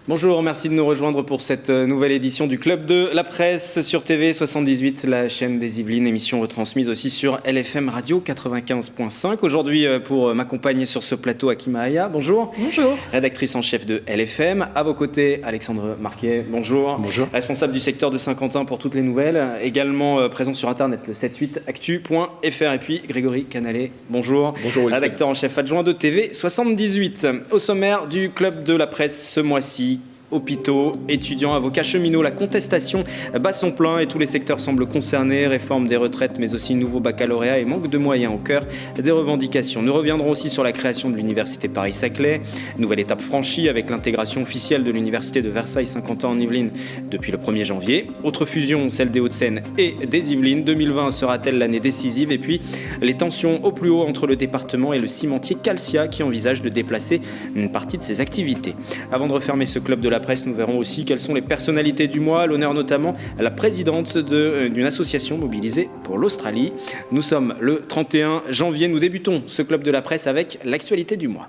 Bonjour, merci de nous rejoindre pour cette nouvelle édition du Club de la Presse sur TV 78, la chaîne des Yvelines, émission retransmise aussi sur LFM Radio 95.5. Aujourd'hui, pour m'accompagner sur ce plateau, Akima Aya, bonjour. Bonjour. Rédactrice en chef de LFM. À vos côtés, Alexandre Marquet, bonjour. Bonjour. Responsable du secteur de Saint-Quentin pour toutes les nouvelles. Également présent sur Internet, le 78actu.fr. Et puis Grégory Canalet, bonjour. Bonjour. Rédacteur en chef adjoint de TV 78. Au sommaire du Club de la Presse ce mois-ci, hôpitaux, étudiants, avocats, cheminots, la contestation bat son plein et tous les secteurs semblent concernés. Réforme des retraites, mais aussi nouveau baccalauréat et manque de moyens au cœur des revendications. Nous reviendrons aussi sur la création de l'université Paris-Saclay. Nouvelle étape franchie avec l'intégration officielle de l'université de Versailles-Saint-Quentin en Yvelines depuis le 1er janvier. Autre fusion, celle des Hauts-de-Seine et des Yvelines. 2020 sera-t-elle l'année décisive? Et puis les tensions au plus haut entre le département et le cimentier Calcia qui envisage de déplacer une partie de ses activités. Avant de refermer ce club de la presse, nous verrons aussi quelles sont les personnalités du mois, l'honneur notamment à la présidente d'une association mobilisée pour l'Australie. Nous sommes le 31 janvier, nous débutons ce club de la presse avec l'actualité du mois.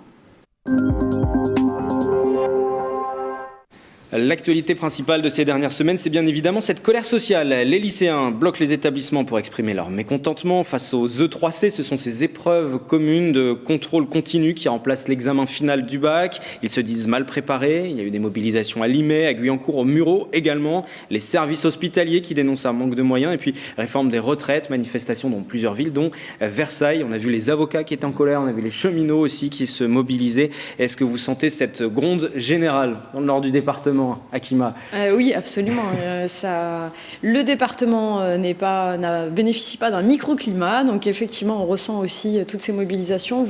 L'actualité principale de ces dernières semaines, c'est bien évidemment cette colère sociale. Les lycéens bloquent les établissements pour exprimer leur mécontentement face aux E3C. Ce sont ces épreuves communes de contrôle continu qui remplacent l'examen final du bac. Ils se disent mal préparés. Il y a eu des mobilisations à Limay, à Guyancourt, au Mureaux également. Les services hospitaliers qui dénoncent un manque de moyens. Et puis réforme des retraites, manifestations dans plusieurs villes, dont Versailles. On a vu les avocats qui étaient en colère. On a vu les cheminots aussi qui se mobilisaient. Est-ce que vous sentez cette gronde générale dans le nord du département, Akima? Oui, absolument. Le département bénéficie pas d'un microclimat, donc effectivement, on ressent aussi toutes ces mobilisations.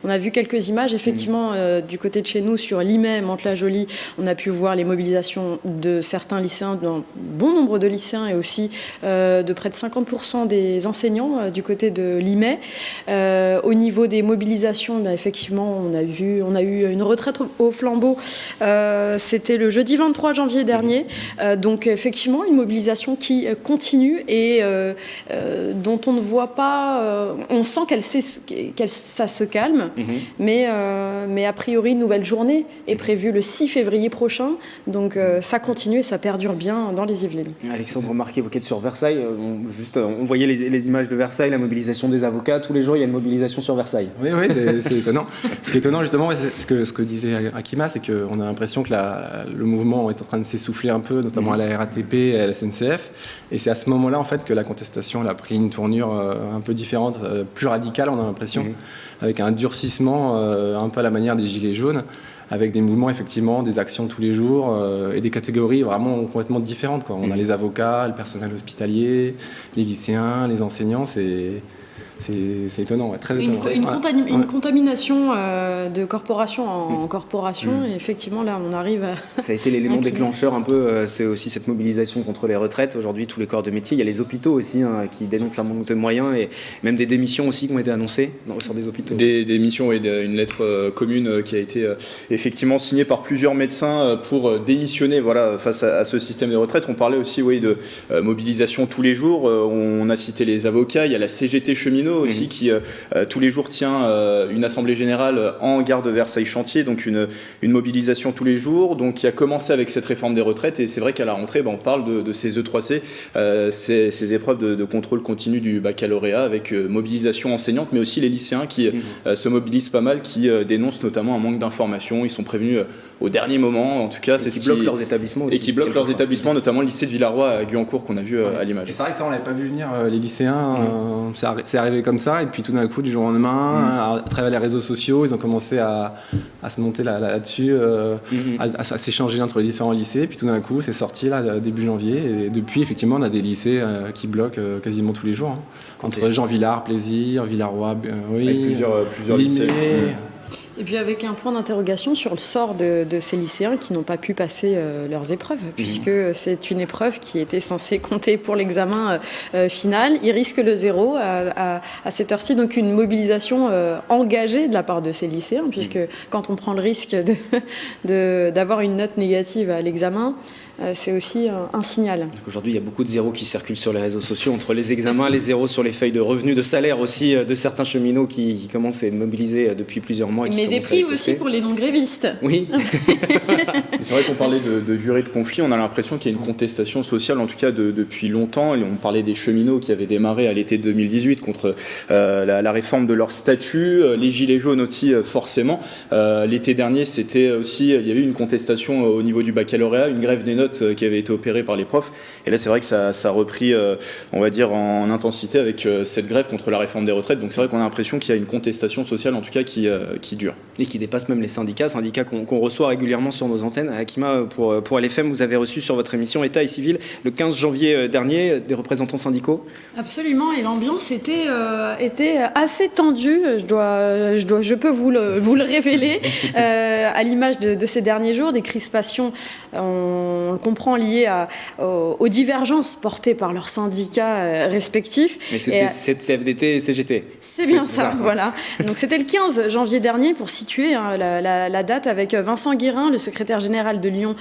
On a vu quelques images, effectivement, du côté de chez nous, sur Limay, Mantes-la-Jolie, on a pu voir les mobilisations de certains lycéens, d'un bon nombre de lycéens, et aussi de près de 50% des enseignants du côté de Limay. Au niveau des mobilisations, effectivement, on a eu une retraite au flambeau. C'était le jeudi 23 janvier dernier. Donc effectivement, une mobilisation qui continue et dont on ne voit pas... on sent ça se calme, mais a priori, une nouvelle journée est prévue le 6 février prochain. Donc ça continue et ça perdure bien dans les Yvelines. Alexandre Marquet, vous qui êtes sur Versailles, on voyait les images de Versailles, la mobilisation des avocats. Tous les jours, il y a une mobilisation sur Versailles. Oui, c'est étonnant. Ce qui est étonnant, justement, ce que disait Akima, c'est qu'on a l'impression que le mouvement est en train de s'essouffler un peu, notamment à la RATP et à la SNCF. Et c'est à ce moment-là, en fait, que la contestation a pris une tournure un peu différente, plus radicale, on a l'impression, avec un durcissement un peu à la manière des Gilets jaunes, avec des mouvements, effectivement, des actions tous les jours et des catégories vraiment complètement différentes, quoi. On a les avocats, le personnel hospitalier, les lycéens, les enseignants, c'est étonnant, ouais, très étonnant. Une contamination de corporation en corporation, et effectivement là on arrive à... Ça a été l'élément déclencheur un peu, c'est aussi cette mobilisation contre les retraites. Aujourd'hui, tous les corps de métier, il y a les hôpitaux aussi qui dénoncent un manque de moyens et même des démissions aussi qui ont été annoncées au sein des hôpitaux. Des démissions et une lettre commune qui a été effectivement signée par plusieurs médecins pour démissionner face à ce système de retraite. On parlait aussi de mobilisation tous les jours. On a cité les avocats, il y a la CGT cheminot aussi qui tous les jours tient une assemblée générale en gare de Versailles-Chantier, donc une mobilisation tous les jours, donc qui a commencé avec cette réforme des retraites. Et c'est vrai qu'à la rentrée, on parle de ces E3C, ces épreuves de contrôle continu du baccalauréat, avec mobilisation enseignante, mais aussi les lycéens qui se mobilisent pas mal, qui dénoncent notamment un manque d'information. Ils sont prévenus au dernier moment, en tout cas, qui bloquent leurs établissements aussi. Et qui bloquent leurs établissements, notamment le lycée de Villarroy à Guyancourt qu'on a vu à l'image. Et c'est vrai que ça, on l'avait pas vu venir, les lycéens, c'est arrivé comme ça, et puis tout d'un coup, du jour au lendemain, à travers les réseaux sociaux, ils ont commencé à se monter là-dessus, à s'échanger entre les différents lycées, puis tout d'un coup, c'est sorti là, début janvier, et depuis, effectivement, on a des lycées qui bloquent quasiment tous les jours, entre Jean Villard, Plaisir, Villarroy, plusieurs lycées. Et puis avec un point d'interrogation sur le sort de ces lycéens qui n'ont pas pu passer leurs épreuves, puisque c'est une épreuve qui était censée compter pour l'examen final. Ils risquent le 0 à cette heure-ci, donc une mobilisation engagée de la part de ces lycéens, puisque quand on prend le risque d'avoir une note négative à l'examen, c'est aussi un signal. Aujourd'hui, il y a beaucoup de zéros qui circulent sur les réseaux sociaux, entre les examens, les zéros sur les feuilles de revenus, de salaire aussi, de certains cheminots qui commencent à être mobilisés depuis plusieurs mois. Mais des primes aussi pour les non-grévistes. Oui. C'est vrai qu'on parlait de durée de conflit, on a l'impression qu'il y a une contestation sociale, en tout cas depuis longtemps. Et on parlait des cheminots qui avaient démarré à l'été 2018 contre la réforme de leur statut, les gilets jaunes aussi forcément. L'été dernier, c'était aussi, il y avait eu une contestation au niveau du baccalauréat, une grève des notes qui avait été opérée par les profs. Et là, c'est vrai que ça a repris, on va dire, en intensité avec cette grève contre la réforme des retraites. Donc c'est vrai qu'on a l'impression qu'il y a une contestation sociale, en tout cas, qui dure. Et qui dépasse même les syndicats qu'on reçoit régulièrement sur nos antennes. Akima, pour LFM, vous avez reçu sur votre émission État et Civil le 15 janvier dernier des représentants syndicaux. Absolument, et l'ambiance était assez tendue, je peux vous le révéler, à l'image de ces derniers jours, des crispations, on le comprend, liées aux divergences portées par leurs syndicats respectifs. Mais c'était CFDT et CGT. C'est bien ça, voilà. Donc c'était le 15 janvier dernier, pour situer la date, avec Vincent Guérin, le secrétaire général de l'Union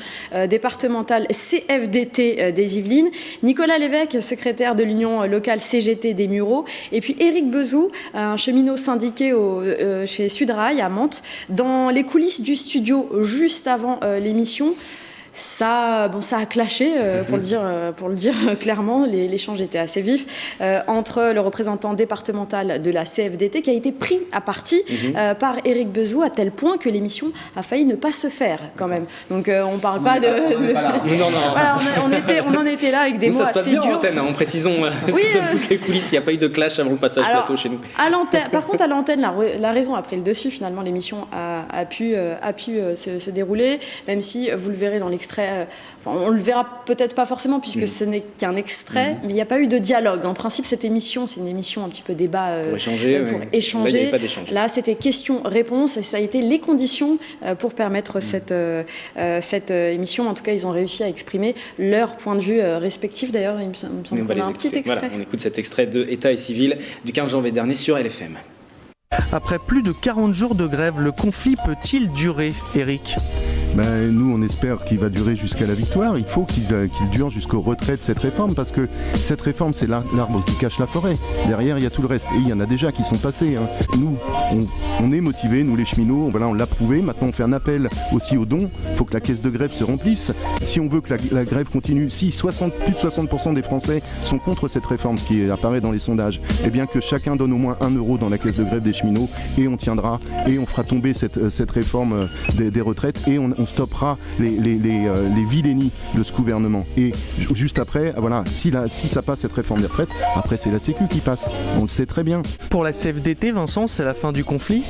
départementale CFDT des Yvelines, Nicolas Lévesque, secrétaire de l'Union locale CGT des Mureaux, et puis Éric Bezou, un cheminot syndiqué chez Sudrail à Mantes, dans les coulisses du studio juste avant l'émission. Ça a clashé, pour le dire clairement. L'échange était assez vif entre le représentant départemental de la CFDT, qui a été pris à partie par Éric Bezou, à tel point que l'émission a failli ne pas se faire quand même. Donc on parle pas de. Non. Voilà, on en était là avec des mots assez durs. Ça se passe bien en antenne, en précisons. Oui. Toutes les coulisses, il n'y a pas eu de clash avant le passage plateau chez nous. Par contre, à l'antenne, la raison a pris le dessus. Finalement, l'émission a pu se dérouler, même si vous le verrez dans l'extrait. On le verra peut-être pas forcément, puisque ce n'est qu'un extrait, mais il n'y a pas eu de dialogue. En principe, cette émission, c'est une émission un petit peu débat pour échanger. Là, c'était questions-réponses, et ça a été les conditions pour permettre cette émission. En tout cas, ils ont réussi à exprimer leur point de vue respectif. D'ailleurs, il me semble qu'on a un petit extrait. Voilà, on écoute cet extrait de État et Civil du 15 janvier dernier sur LFM. Après plus de 40 jours de grève, le conflit peut-il durer, Eric ? Nous, on espère qu'il va durer jusqu'à la victoire. Il faut qu'il dure jusqu'au retrait de cette réforme, parce que cette réforme, c'est l'arbre qui cache la forêt. Derrière, il y a tout le reste. Et il y en a déjà qui sont passés. Nous, on est motivés, nous les cheminots, on l'a prouvé. Maintenant, on fait un appel aussi aux dons. Il faut que la caisse de grève se remplisse. Si on veut que la grève continue, si plus de 60% des Français sont contre cette réforme, ce qui apparaît dans les sondages, eh bien que chacun donne au moins 1 euro dans la caisse de grève des cheminots, et on tiendra, et on fera tomber cette réforme des retraites, et on stoppera les vilainies de ce gouvernement. Et juste après, voilà, si ça passe cette réforme des retraites, après c'est la Sécu qui passe. On le sait très bien. Pour la CFDT, Vincent, c'est la fin du conflit ?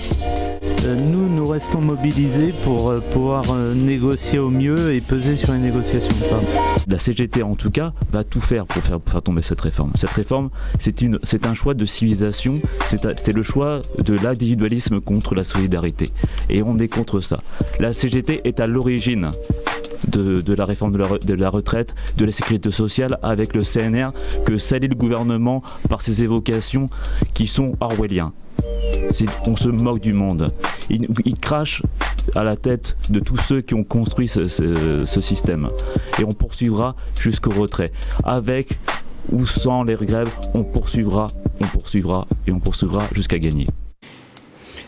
Nous restons mobilisés pour pouvoir négocier au mieux et peser sur les négociations. La CGT, en tout cas, va tout faire pour faire tomber cette réforme. Cette réforme, c'est un choix de civilisation, c'est le choix de l'individualisme contre la solidarité. Et on est contre ça. La CGT est à l'origine de la réforme de la retraite, de la sécurité sociale, avec le CNR, que salit le gouvernement par ses évocations qui sont orwelliens. On se moque du monde. Il crache à la tête de tous ceux qui ont construit ce système. Et on poursuivra jusqu'au retrait. Avec ou sans les grèves, on poursuivra et on poursuivra jusqu'à gagner.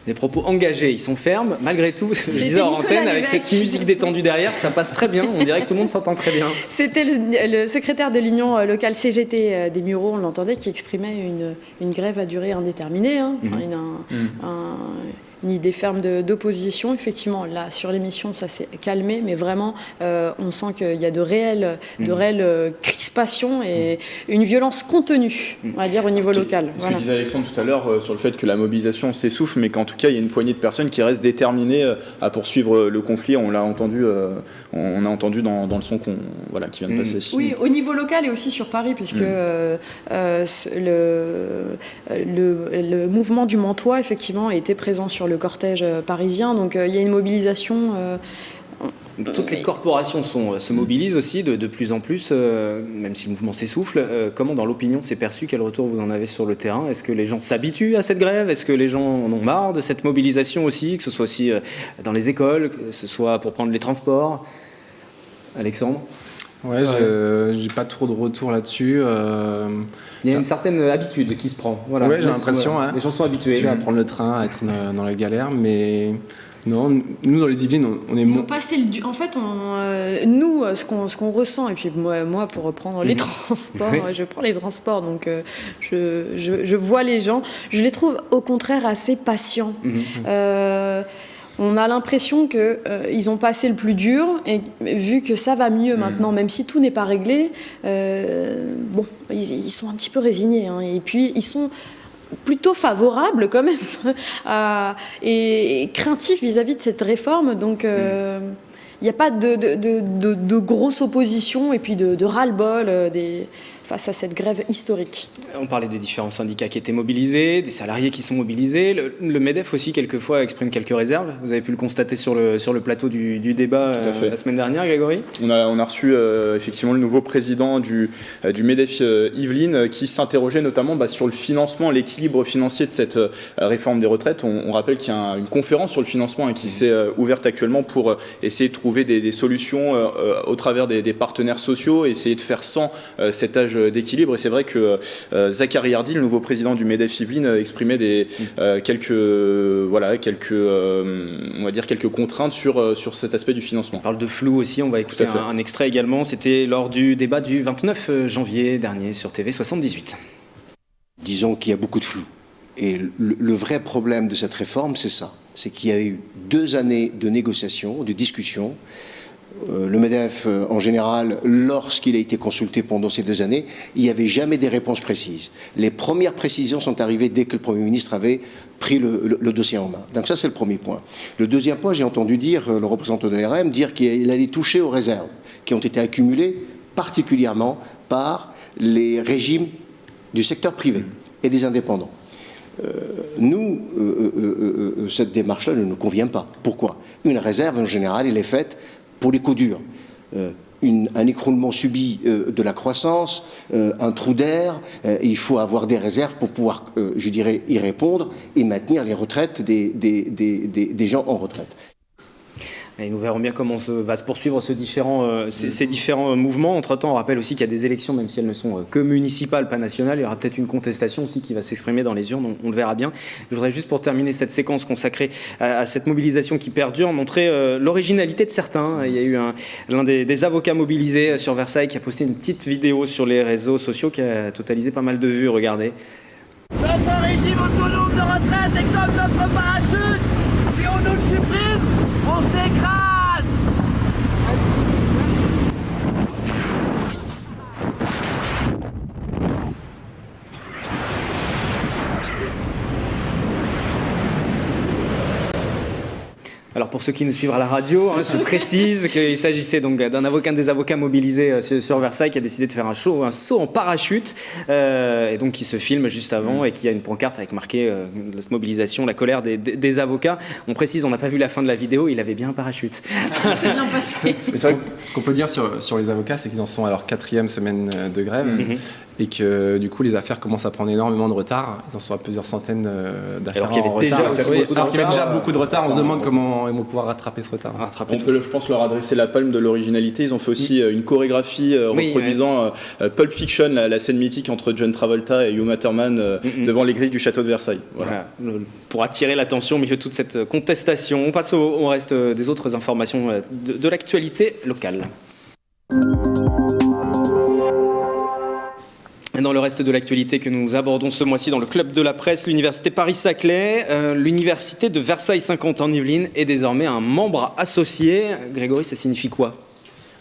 Des propos engagés, ils sont fermes. Malgré tout, je disais en antenne, avec cette musique détendue derrière, ça passe très bien. On dirait que tout le monde s'entend très bien. C'était le secrétaire de l'Union locale CGT des Mureaux, on l'entendait, qui exprimait une grève à durée indéterminée. Une idée ferme d'opposition. Effectivement, là, sur l'émission, ça s'est calmé, mais vraiment, on sent qu'il y a de réelles crispations et une violence contenue, on va dire, au niveau local. Ce que disait Alexandre tout à l'heure sur le fait que la mobilisation s'essouffle, mais qu'en tout cas, il y a une poignée de personnes qui restent déterminées à poursuivre le conflit. On l'a entendu, dans le son qui vient de passer. Oui, au niveau local et aussi sur Paris, puisque le mouvement du Mantois, effectivement, était présent sur le cortège parisien, donc il y a une mobilisation. Toutes les corporations se mobilisent aussi de plus en plus, même si le mouvement s'essouffle. Comment dans l'opinion c'est perçu? Quel retour vous en avez sur le terrain? Est-ce que les gens s'habituent à cette grève? Est-ce que les gens en ont marre de cette mobilisation aussi, que ce soit aussi dans les écoles, que ce soit pour prendre les transports? Alexandre? Ouais, j'ai pas trop de retour là-dessus. Il y a une certaine habitude qui se prend. Voilà. Ouais, j'ai l'impression. Les gens sont habitués. Tu vas prendre le train, à être dans la galère, mais non, nous dans les Yvelines, on est. Ils ont passé en fait, nous, ce qu'on ressent, et puis moi pour reprendre les transports, je prends les transports, donc je vois les gens, je les trouve au contraire assez patients. On a l'impression qu'ils ont passé le plus dur et vu que ça va mieux maintenant, même si tout n'est pas réglé, ils sont un petit peu résignés. Et puis, ils sont plutôt favorables quand même et craintifs vis-à-vis de cette réforme. Donc, il n'y a pas de grosse opposition et puis de ras-le-bol face à cette grève historique. On parlait des différents syndicats qui étaient mobilisés, des salariés qui sont mobilisés. Le MEDEF aussi, quelquefois, exprime quelques réserves. Vous avez pu le constater sur le plateau du débat la semaine dernière, Grégory. On a reçu effectivement le nouveau président du MEDEF Yvelines qui s'interrogeait notamment sur le financement, l'équilibre financier de cette réforme des retraites. On rappelle qu'il y a une conférence sur le financement qui s'est ouverte actuellement pour essayer de trouver des solutions au travers des partenaires sociaux, essayer de faire sans cet âge d'équilibre. Et c'est vrai que Zachary Hardy, le nouveau président du MEDEF Yvelines, exprimait quelques contraintes sur cet aspect du financement. On parle de flou aussi, on va écouter un extrait également. C'était lors du débat du 29 janvier dernier sur TV 78. Disons qu'il y a beaucoup de flou. Et le vrai problème de cette réforme, c'est ça. C'est qu'il y a eu 2 années de négociations, de discussions. Le MEDEF, en général, lorsqu'il a été consulté pendant ces 2 années, il n'y avait jamais des réponses précises. Les premières précisions sont arrivées dès que le Premier ministre avait pris le dossier en main. Donc ça, c'est le premier point. Le deuxième point, j'ai entendu dire le représentant de l'ARM dire qu'il allait toucher aux réserves qui ont été accumulées particulièrement par les régimes du secteur privé et des indépendants. Cette démarche-là ne nous convient pas. Pourquoi ? Une réserve, en général, elle est faite pour les coups durs. Un écroulement subi de la croissance, un trou d'air, il faut avoir des réserves pour pouvoir, y répondre et maintenir les retraites des gens en retraite. Et nous verrons bien comment va se poursuivre ces différents mouvements. Entre-temps, on rappelle aussi qu'il y a des élections, même si elles ne sont que municipales, pas nationales. Il y aura peut-être une contestation aussi qui va s'exprimer dans les urnes, on le verra bien. Je voudrais juste, pour terminer cette séquence consacrée à cette mobilisation qui perdure, montrer l'originalité de certains. Il y a eu l'un des avocats mobilisés sur Versailles qui a posté une petite vidéo sur les réseaux sociaux qui a totalisé pas mal de vues. Regardez. Notre régime autonome de retraite est comme notre parachute. Si on nous le supprime, on s'écrase. Alors pour ceux qui nous suivent à la radio, je précise qu'il s'agissait donc d'un des avocats mobilisés sur Versailles qui a décidé de faire un saut en parachute et donc qui se filme juste avant et qui a une pancarte avec marqué la mobilisation, la colère des avocats. On précise, on n'a pas vu la fin de la vidéo, il avait bien un parachute. C'est bien passé. Ce qu'on peut dire sur les avocats, c'est qu'ils en sont à leur 4e semaine de grève et que du coup les affaires commencent à prendre énormément de retard. Ils en sont à plusieurs centaines d'affaires en retard. Alors qu'il y avait déjà beaucoup de retard, on se demande comment ils vont pouvoir rattraper ce retard. On peut, je pense, leur adresser la palme de l'originalité. Ils ont fait aussi une chorégraphie reproduisant Pulp Fiction, la scène mythique entre John Travolta et Uma Thurman devant les grilles du château de Versailles. Voilà. Pour attirer l'attention au milieu de toute cette contestation. On passe au reste des autres informations de l'actualité locale. Dans le reste de l'actualité que nous abordons ce mois-ci dans le Club de la Presse, l'Université Paris-Saclay, l'Université de Versailles-Saint-Quentin en Yvelines est désormais un membre associé. Grégory, ça signifie quoi ?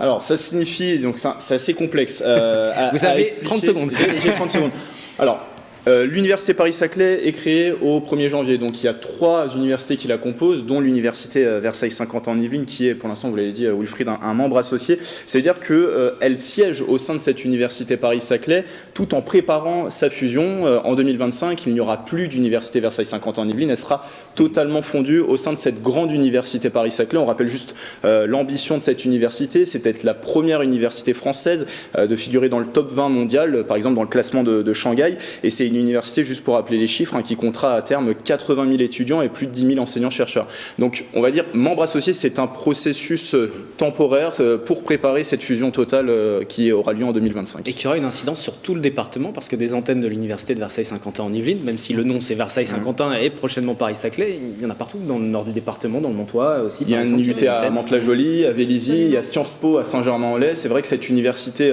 Alors, ça signifie, donc c'est assez complexe. Vous avez 30 secondes. J'ai 30 secondes. Alors, l'Université Paris-Saclay est créée au 1er janvier, donc il y a 3 universités qui la composent, dont l'Université Versailles-Saint-Quentin en Yvelines, qui est pour l'instant, vous l'avez dit Wilfried, un membre associé. C'est-à-dire qu'elle siège au sein de cette Université Paris-Saclay, tout en préparant sa fusion. En 2025, il n'y aura plus d'Université Versailles-Saint-Quentin en Yvelines, elle sera totalement fondue au sein de cette grande Université Paris-Saclay. On rappelle juste l'ambition de cette université, c'est d'être la première université française de figurer dans le top 20 mondial, par exemple dans le classement de Shanghai, et c'est une université, juste pour rappeler les chiffres, qui comptera à terme 80 000 étudiants et plus de 10 000 enseignants-chercheurs. Donc on va dire, membre associé, c'est un processus temporaire pour préparer cette fusion totale qui aura lieu en 2025. Et qui aura une incidence sur tout le département, parce que des antennes de l'université de Versailles-Saint-Quentin en Yvelines, même si le nom c'est Versailles-Saint-Quentin et prochainement Paris-Saclay, il y en a partout dans le nord du département, dans le Montois aussi. Il y a une UT à Mantes-la-Jolie, à Vélizy, il y a Sciences Po à Saint-Germain-en-Laye. C'est vrai que cette université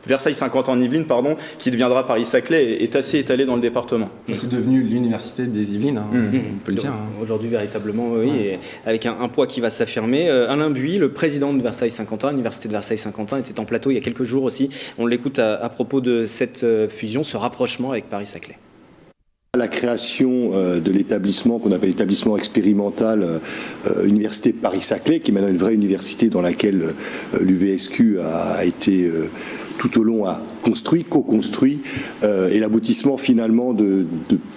Versailles-Saint-Quentin en Yvelines, qui deviendra Paris-Saclay, est assez étalée dans le département. C'est devenu l'université des Yvelines, on peut le dire. Aujourd'hui, véritablement, oui, et avec un poids qui va s'affirmer. Alain Buis, le président de Versailles-Saint-Quentin, l'université de Versailles-Saint-Quentin, était en plateau il y a quelques jours aussi. On l'écoute à propos de cette fusion, ce rapprochement avec Paris-Saclay. La création de l'établissement qu'on appelle l'établissement expérimental Université Paris-Saclay, qui est maintenant une vraie université dans laquelle l'UVSQ a été tout au long co-construit, et l'aboutissement finalement de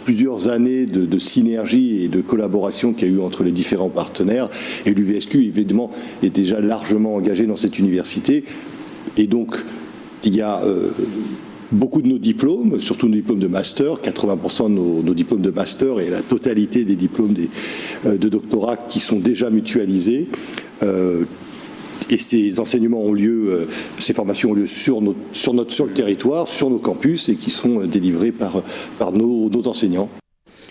plusieurs années de synergie et de collaboration qu'il y a eu entre les différents partenaires. Et l'UVSQ, évidemment, est déjà largement engagé dans cette université. Et donc, il y a beaucoup de nos diplômes, surtout nos diplômes de master, 80% de nos diplômes de master et la totalité des diplômes de doctorat qui sont déjà mutualisés. Et ces enseignements ont lieu, ces formations ont lieu sur le territoire, sur nos campus, et qui sont délivrés par nos enseignants.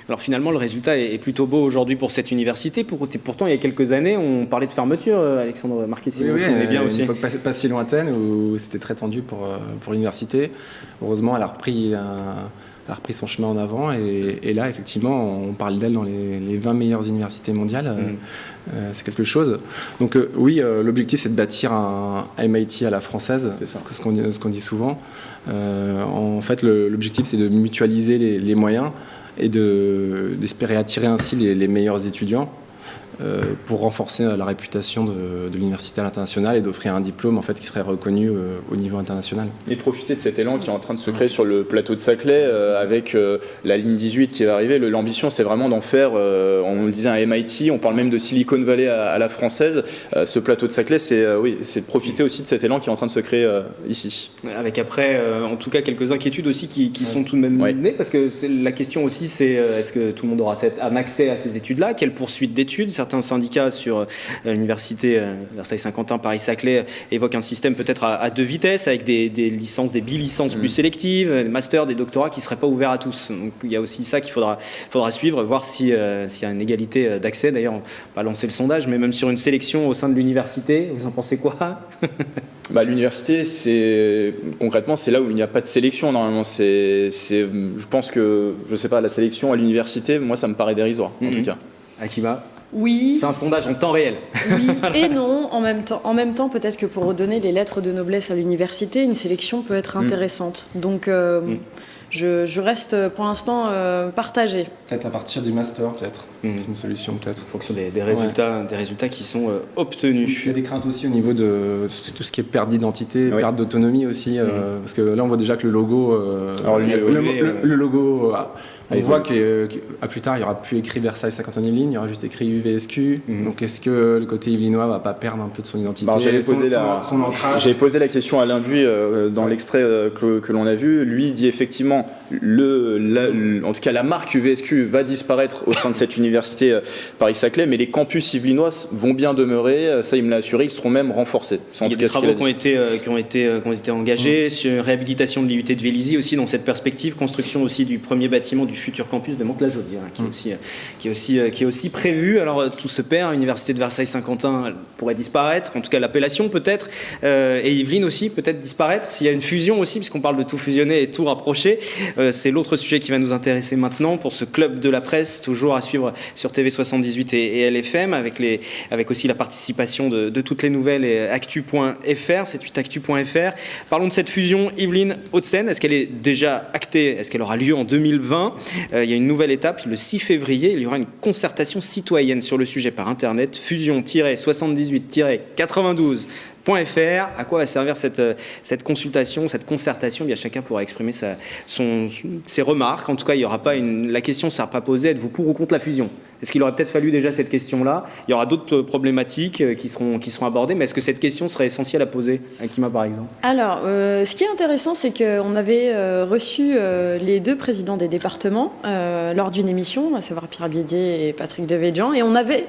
Alors finalement, le résultat est plutôt beau aujourd'hui pour cette université. Pourtant, il y a quelques années, on parlait de fermeture, Alexandre Marchesi. Oui, bien aussi. Une époque pas si lointaine où c'était très tendu pour l'université. Heureusement, elle a repris son chemin en avant, et là, effectivement, on parle d'elle dans les 20 meilleures universités mondiales. C'est quelque chose. Donc oui, l'objectif, c'est de bâtir un MIT à la française, c'est ce qu'on dit souvent. En fait, l'objectif, c'est de mutualiser les moyens et d'espérer attirer ainsi les meilleurs étudiants pour renforcer la réputation de l'université à l'international et d'offrir un diplôme en fait qui serait reconnu au niveau international. Et profiter de cet élan qui est en train de se créer sur le plateau de Saclay avec la ligne 18 qui va arriver. L'ambition, c'est vraiment d'en faire, on le disait, un MIT, on parle même de Silicon Valley à la française. Ce plateau de Saclay, c'est de profiter aussi de cet élan qui est en train de se créer ici. Avec après, en tout cas, quelques inquiétudes aussi qui sont tout de même nées, parce que la question aussi, c'est est-ce que tout le monde aura un accès à ces études-là? Quelle poursuite d'études? Certains syndicats sur l'université Versailles-Saint-Quentin, Paris-Saclay évoquent un système peut-être à deux vitesses, avec des licences, des bilicences plus sélectives, des masters, des doctorats qui ne seraient pas ouverts à tous. Donc il y a aussi ça qu'il faudra suivre, voir s'il y a une égalité d'accès. D'ailleurs, on va pas lancer le sondage, mais même sur une sélection au sein de l'université, vous en pensez quoi? L'université, concrètement, c'est là où il n'y a pas de sélection normalement. Je pense que, je sais pas, la sélection à l'université, moi ça me paraît dérisoire en tout cas. Akima? Oui. C'est un sondage en temps réel. Oui et non, en même temps, peut-être que pour redonner les lettres de noblesse à l'université, une sélection peut être intéressante. Donc, je reste pour l'instant partagée. Peut-être à partir du master, peut-être. C'est une solution, peut-être. En fonction des résultats qui sont obtenus. Il y a des craintes aussi au niveau de tout ce qui est perte d'identité, perte d'autonomie aussi. Parce que là, on voit déjà que le logo... le logo... On voit qu'à plus tard, il n'y aura plus écrit Versailles-Saint-Quentin Yvelines, il y aura juste écrit UVSQ. Donc est-ce que le côté yvelinois ne va pas perdre un peu de son identité, son ancrage? J'ai posé la question à Alain Buis dans l'extrait que l'on a vu. Lui dit effectivement, en tout cas la marque UVSQ va disparaître au sein de cette université Paris-Saclay, mais les campus yvelinois vont bien demeurer. Ça, il me l'a assuré, ils seront même renforcés. Il y a des travaux qui ont été engagés sur réhabilitation de l'IUT de Vélizy aussi dans cette perspective, construction aussi du premier bâtiment du futur campus de Mantes-la-Jolie, qui est aussi prévu. Alors tout se perd, l'université de Versailles-Saint-Quentin pourrait disparaître, en tout cas l'appellation peut-être, et Yvelines aussi peut-être disparaître, s'il y a une fusion aussi, puisqu'on parle de tout fusionner et tout rapprocher. C'est l'autre sujet qui va nous intéresser maintenant pour ce club de la presse, toujours à suivre sur TV78 et LFM, avec aussi la participation de toutes les nouvelles et actu.fr, c'est 8actu.fr. Parlons de cette fusion Yvelines-Hauts-de-Seine. Est-ce qu'elle est déjà actée? Est-ce qu'elle aura lieu en 2020? Il y a une nouvelle étape, le 6 février, il y aura une concertation citoyenne sur le sujet par Internet, fusion-78-92.fr. À quoi va servir cette consultation, cette concertation? Bien, chacun pourra exprimer ses remarques. En tout cas, il y aura pas la question ne sera pas posée, êtes-vous pour ou contre la fusion? Est-ce qu'il aurait peut-être fallu déjà cette question-là? Il y aura d'autres problématiques qui seront abordées, mais est-ce que cette question serait essentielle à poser, Akima par exemple? Alors, ce qui est intéressant, c'est qu'on avait reçu les 2 présidents des départements lors d'une émission, à savoir Pierre Biédier et Patrick Devedjian, et on avait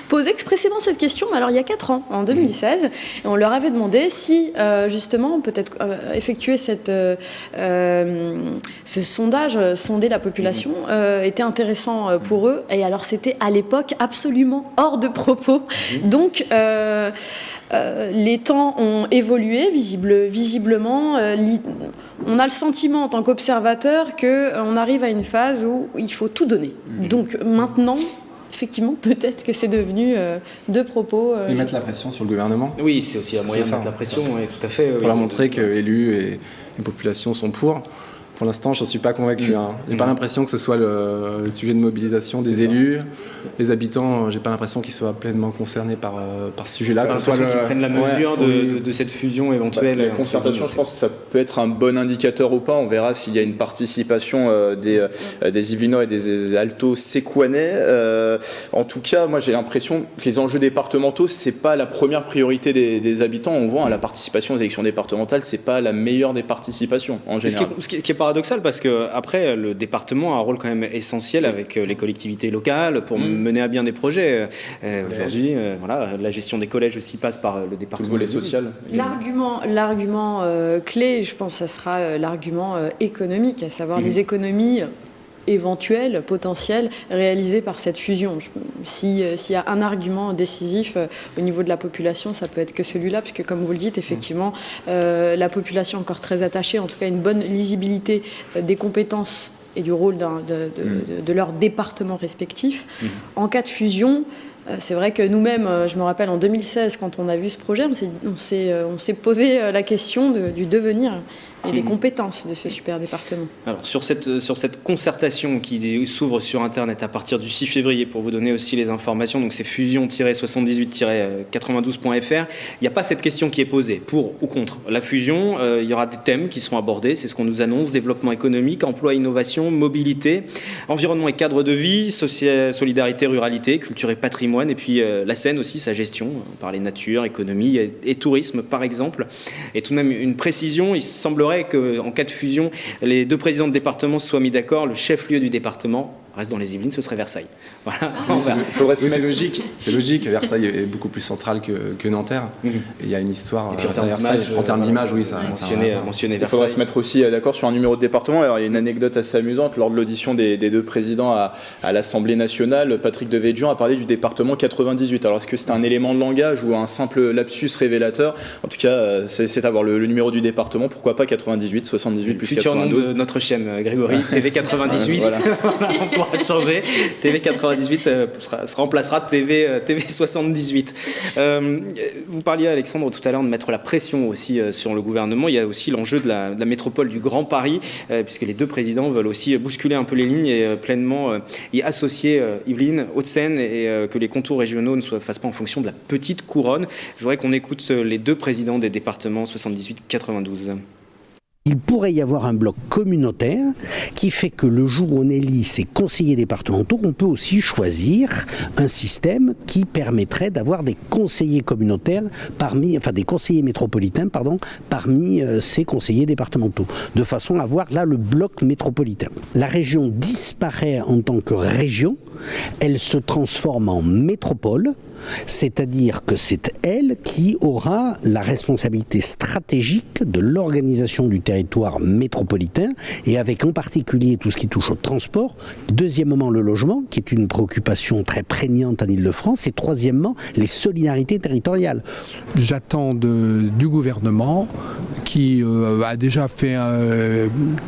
posé expressément cette question, mais alors il y a 4 ans, en 2016, et on leur avait demandé si, justement, peut-être effectuer ce sondage, sonder la population, était intéressant pour eux, et alors c'était à l'époque absolument hors de propos. Donc, les temps ont évolué, visiblement. On a le sentiment, en tant qu'observateur, qu'on arrive à une phase où il faut tout donner. Donc maintenant, effectivement, peut-être que c'est devenu de propos. Ils mettent la pression sur le gouvernement. Oui, c'est aussi un moyen de mettre la pression, oui, tout à fait. Pour leur montrer que élus et populations sont pour. Pour l'instant, je ne suis pas convaincu. Je n'ai pas l'impression que ce soit le sujet de mobilisation des élus. Les habitants, je n'ai pas l'impression qu'ils soient pleinement concernés par ce sujet-là. Que ce soit qu'ils prennent la mesure de cette fusion éventuelle. La concertation, je pense que ça peut être un bon indicateur ou pas. On verra s'il y a une participation des Yvelinois et des Alto Séquanais. En tout cas, moi j'ai l'impression que les enjeux départementaux, ce n'est pas la première priorité des habitants. On voit la participation aux élections départementales, ce n'est pas la meilleure des participations en général. Ce qui est paradoxal parce que après le département a un rôle quand même essentiel avec les collectivités locales pour mener à bien des projets. Aujourd'hui, voilà, la gestion des collèges aussi passe par le département. Le volet social. L'argument clé, je pense, ça sera l'argument économique, à savoir les économies éventuelles, potentielles, réalisées par cette fusion. S'il y a un argument décisif au niveau de la population, ça peut être que celui-là, puisque comme vous le dites, effectivement, la population est encore très attachée, en tout cas une bonne lisibilité des compétences et du rôle de leur département respectif. En cas de fusion, c'est vrai que nous-mêmes, je me rappelle en 2016, quand on a vu ce projet, on s'est posé la question du devenir et des compétences de ce super département. Alors sur cette concertation qui s'ouvre sur Internet à partir du 6 février, pour vous donner aussi les informations, donc c'est fusion-78-92.fr, il n'y a pas cette question qui est posée, pour ou contre la fusion. Il y aura des thèmes qui seront abordés, c'est ce qu'on nous annonce: développement économique, emploi, innovation, mobilité, environnement et cadre de vie, solidarité, ruralité, culture et patrimoine, et puis la Seine aussi, sa gestion, on parlait nature, économie et tourisme par exemple. Et tout de même une précision, il semblerait qu'en cas de fusion, les 2 présidents de département se soient mis d'accord, le chef-lieu du département reste dans les Yvelines, ce serait Versailles. Voilà. C'est logique. C'est logique. Versailles est beaucoup plus central que Nanterre. Il y a une histoire. Et puis en termes d'image, oui, ça mentionné Versailles. Il faudrait se mettre aussi d'accord sur un numéro de département. Alors, il y a une anecdote assez amusante. Lors de l'audition des 2 présidents à l'Assemblée nationale, Patrick Devedjian a parlé du département 98. Alors, est-ce que c'est un élément de langage ou un simple lapsus révélateur? En tout cas, c'est avoir le numéro du département. Pourquoi pas 98, 78 plus 92. Futur nom de notre chaîne, Grégory, TV 98. Voilà. On pourra changer. TV 98 se remplacera TV 78. Vous parliez, Alexandre, tout à l'heure de mettre la pression aussi sur le gouvernement. Il y a aussi l'enjeu de la métropole du Grand Paris, puisque les 2 présidents veulent aussi bousculer un peu les lignes et pleinement y associer Yvelines, Hauts-de-Seine, et que les contours régionaux ne se fassent pas en fonction de la petite couronne. Je voudrais qu'on écoute les 2 présidents des départements 78-92. Il pourrait y avoir un bloc communautaire qui fait que le jour où on élit ces conseillers départementaux, on peut aussi choisir un système qui permettrait d'avoir des conseillers communautaires des conseillers métropolitains, parmi ces conseillers départementaux, de façon à avoir là le bloc métropolitain. La région disparaît en tant que région, elle se transforme en métropole. C'est-à-dire que c'est elle qui aura la responsabilité stratégique de l'organisation du territoire métropolitain, et avec en particulier tout ce qui touche au transport. Deuxièmement, le logement, qui est une préoccupation très prégnante en Île-de-France. Et troisièmement, les solidarités territoriales. J'attends du gouvernement, qui a déjà fait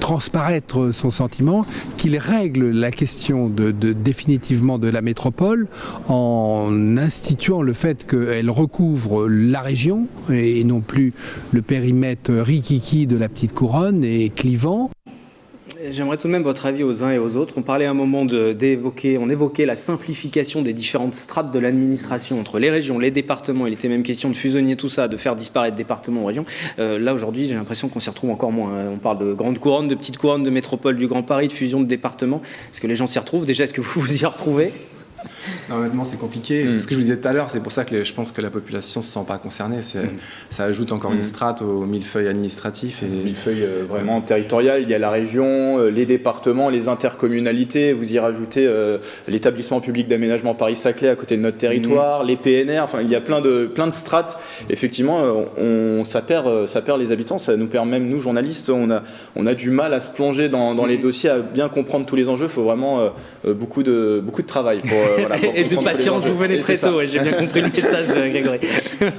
transparaître son sentiment, qu'il règle la question définitivement de la métropole en instituant le fait qu'elle recouvre la région et non plus le périmètre rikiki de la petite couronne et clivant. J'aimerais tout de même votre avis aux uns et aux autres. On parlait à un moment on évoquait la simplification des différentes strates de l'administration entre les régions, les départements. Il était même question de fusionner tout ça, de faire disparaître départements ou régions. Là, aujourd'hui, j'ai l'impression qu'on s'y retrouve encore moins. On parle de grande couronne, de petite couronne, de métropole du Grand Paris, de fusion de départements. Est-ce que les gens s'y retrouvent? Déjà, est-ce que vous vous y retrouvez? Non, honnêtement, c'est compliqué. C'est ce que je vous disais tout à l'heure. C'est pour ça que je pense que la population ne se sent pas concernée. Ça ajoute encore une strate au millefeuille administratif. Millefeuille vraiment territorial. Il y a la région, les départements, les intercommunalités. Vous y rajoutez l'établissement public d'aménagement Paris-Saclay à côté de notre territoire, les PNR. Enfin, il y a plein de strates. Effectivement, ça perd les habitants. Ça nous perd même, nous, journalistes. On a du mal à se plonger dans les dossiers, à bien comprendre tous les enjeux. Il faut vraiment beaucoup de travail pour et de patience, vous venez très tôt, j'ai bien compris le message, Grégory.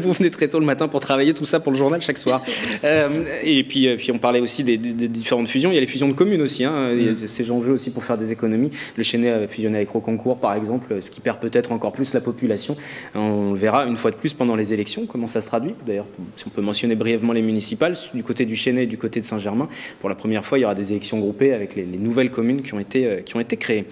Vous venez très tôt le matin pour travailler tout ça pour le journal chaque soir. Et puis on parlait aussi des différentes fusions. Il y a les fusions de communes aussi, il y a ces enjeux aussi pour faire des économies. Le Chesnay a fusionné avec Rocancourt, par exemple, ce qui perd peut-être encore plus la population. On le verra une fois de plus pendant les élections, comment ça se traduit. D'ailleurs, si on peut mentionner brièvement les municipales, du côté du Chesnay et du côté de Saint-Germain, pour la première fois, il y aura des élections groupées avec les nouvelles communes qui ont été créées.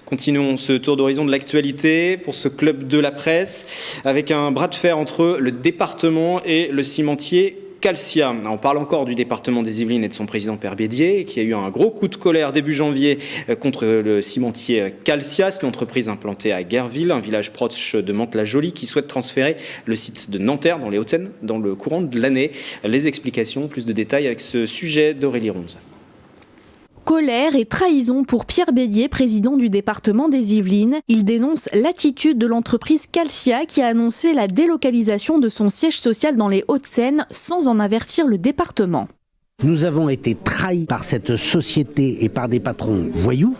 Continuons ce tour d'horizon de l'actualité pour ce club de la presse avec un bras de fer entre le département et le cimentier Calcia. On parle encore du département des Yvelines et de son président Pierre Bédier qui a eu un gros coup de colère début janvier contre le cimentier Calcia, c'est une entreprise implantée à Guerville, un village proche de Mantes-la-Jolie qui souhaite transférer le site de Nanterre dans les Hauts-de-Seine dans le courant de l'année. Les explications, plus de détails avec ce sujet d'Aurélie Ronze. Colère et trahison pour Pierre Bédier, président du département des Yvelines. Il dénonce l'attitude de l'entreprise Calcia qui a annoncé la délocalisation de son siège social dans les Hauts-de-Seine sans en avertir le département. Nous avons été trahis par cette société et par des patrons voyous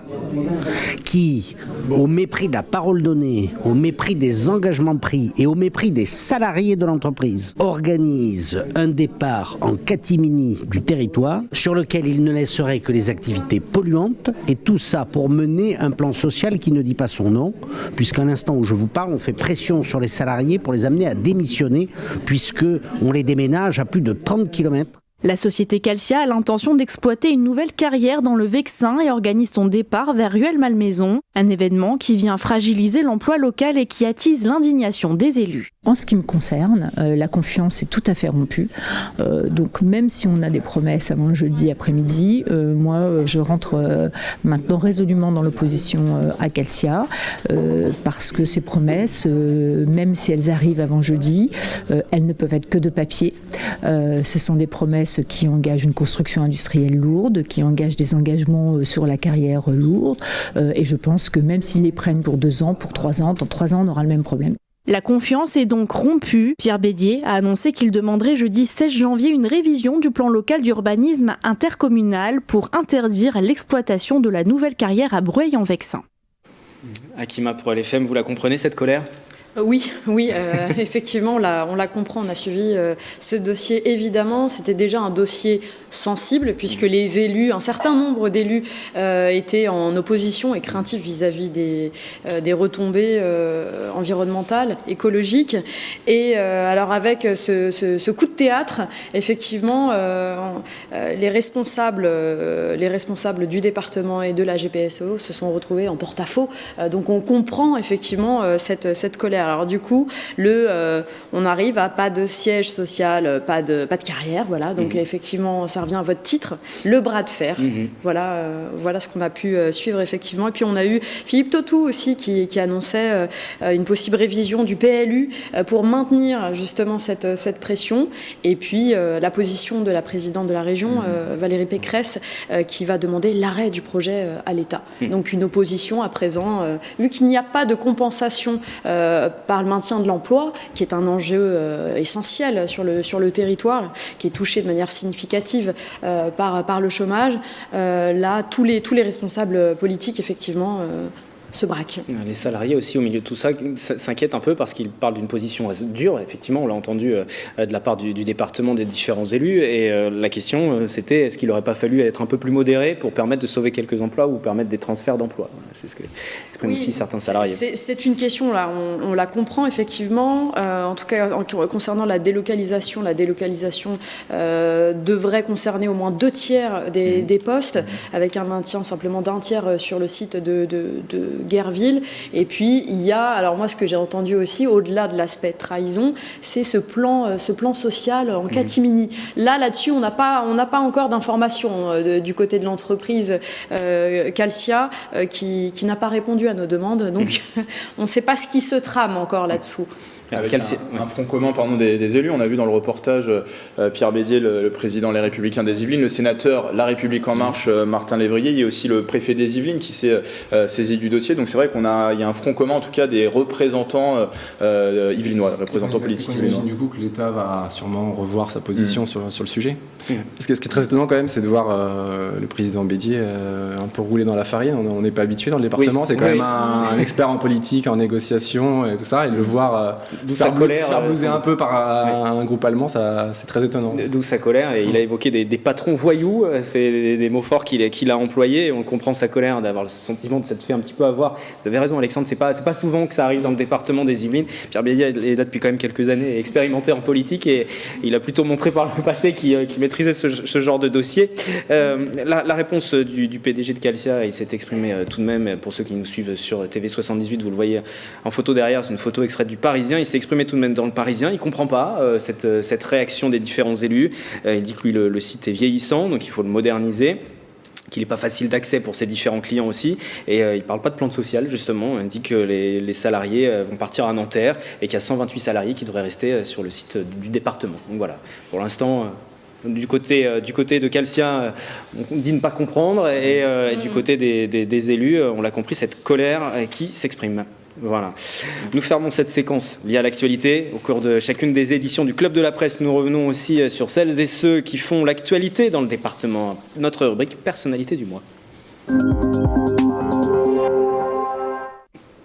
qui, au mépris de la parole donnée, au mépris des engagements pris et au mépris des salariés de l'entreprise, organisent un départ en catimini du territoire sur lequel ils ne laisseraient que les activités polluantes et tout ça pour mener un plan social qui ne dit pas son nom, puisqu'à l'instant où je vous parle, on fait pression sur les salariés pour les amener à démissionner puisqu'on les déménage à plus de 30 km. La société Calcia a l'intention d'exploiter une nouvelle carrière dans le Vexin et organise son départ vers Rueil-Malmaison, un événement qui vient fragiliser l'emploi local et qui attise l'indignation des élus. En ce qui me concerne, la confiance est tout à fait rompue. Donc même si on a des promesses avant le jeudi après-midi, moi je rentre maintenant résolument dans l'opposition à Calcia parce que ces promesses, même si elles arrivent avant jeudi, elles ne peuvent être que de papier. Ce sont des promesses qui engagent une construction industrielle lourde, qui engagent des engagements sur la carrière lourde. Et je pense que même s'ils les prennent pour 2 ans, pour 3 ans, dans 3 ans, on aura le même problème. La confiance est donc rompue. Pierre Bédier a annoncé qu'il demanderait jeudi 16 janvier une révision du plan local d'urbanisme intercommunal pour interdire l'exploitation de la nouvelle carrière à Breuil-en-Vexin. Akima pour LFM, vous la comprenez cette colère ? Oui, effectivement, on la comprend, on a suivi ce dossier. Évidemment, c'était déjà un dossier sensible puisque les élus, un certain nombre d'élus étaient en opposition et craintifs vis-à-vis des retombées environnementales, écologiques. Et alors avec ce coup de théâtre, effectivement, les responsables du département et de la GPSO se sont retrouvés en porte-à-faux. Donc on comprend effectivement cette colère. Alors du coup, on arrive à pas de siège social, pas de carrière, voilà. Donc effectivement, ça revient à votre titre, le bras de fer. Voilà ce qu'on a pu suivre effectivement. Et puis on a eu Philippe Tautou aussi qui annonçait une possible révision du PLU pour maintenir justement cette pression. Et puis la position de la présidente de la région, Valérie Pécresse, qui va demander l'arrêt du projet à l'État. Donc une opposition à présent, vu qu'il n'y a pas de compensation par le maintien de l'emploi, qui est un enjeu essentiel sur le territoire, qui est touché de manière significative par le chômage. Là, tous les responsables politiques, effectivement, se braquent. Les salariés aussi, au milieu de tout ça, s'inquiètent un peu parce qu'ils parlent d'une position dure. Effectivement, on l'a entendu de la part du département, des différents élus. Et la question, c'était est-ce qu'il n'aurait pas fallu être un peu plus modéré pour permettre de sauver quelques emplois ou permettre des transferts d'emplois ? C'est ce que expriment aussi certains salariés. C'est une question, là. On la comprend, effectivement. En tout cas, concernant la délocalisation devrait concerner au moins 2 tiers des postes, avec un maintien simplement d'1 tiers sur le site de Guerville. Et puis il y a, alors moi ce que j'ai entendu aussi, au-delà de l'aspect trahison, c'est ce plan social en catimini. Là-dessus, on n'a pas encore d'informations du côté de l'entreprise Calcia qui n'a pas répondu à nos demandes. Donc on ne sait pas ce qui se trame encore là-dessous. Avec un front commun des élus. On a vu dans le reportage Pierre Bédier, le président Les Républicains des Yvelines, le sénateur La République En Marche, Martin Lévrier, il y a aussi le préfet des Yvelines qui s'est saisi du dossier. Donc c'est vrai qu'il y a un front commun, en tout cas des représentants yvelinois, représentants politiques yvelinois. Du coup que l'État va sûrement revoir sa position sur le sujet. Ce qui est très étonnant quand même, c'est de voir le président Bédier un peu rouler dans la farine. On n'est pas habitué dans le département. C'est quand même un expert en politique, en négociation et tout ça. Et de le voir se faire blouser un peu par un groupe allemand, c'est très étonnant. D'où sa colère, et il a évoqué des patrons voyous, c'est des mots forts qu'il a employés, et on comprend sa colère d'avoir le sentiment de s'être fait un petit peu avoir. Vous avez raison Alexandre, c'est pas souvent que ça arrive dans le département des Yvelines. Pierre Bédier est là depuis quand même quelques années, expérimenté en politique, et il a plutôt montré par le passé qu'il maîtrisait ce genre de dossier. La réponse du PDG de Calcia, il s'est exprimé tout de même, pour ceux qui nous suivent sur TV78, vous le voyez en photo derrière, c'est une photo extraite du Parisien. Il s'est exprimé tout de même dans le Parisien. Il ne comprend pas cette réaction des différents élus. Il dit que lui, le site est vieillissant, donc il faut le moderniser, qu'il n'est pas facile d'accès pour ses différents clients aussi. Et il ne parle pas de plan social, justement. Il dit que les salariés vont partir à Nanterre et qu'il y a 128 salariés qui devraient rester sur le site du département. Donc voilà, pour l'instant... Du côté de Calcia, on dit ne pas comprendre, et du côté des élus, on l'a compris, cette colère qui s'exprime. Voilà. Nous fermons cette séquence via l'actualité. Au cours de chacune des éditions du Club de la Presse, nous revenons aussi sur celles et ceux qui font l'actualité dans le département. Notre rubrique Personnalité du mois.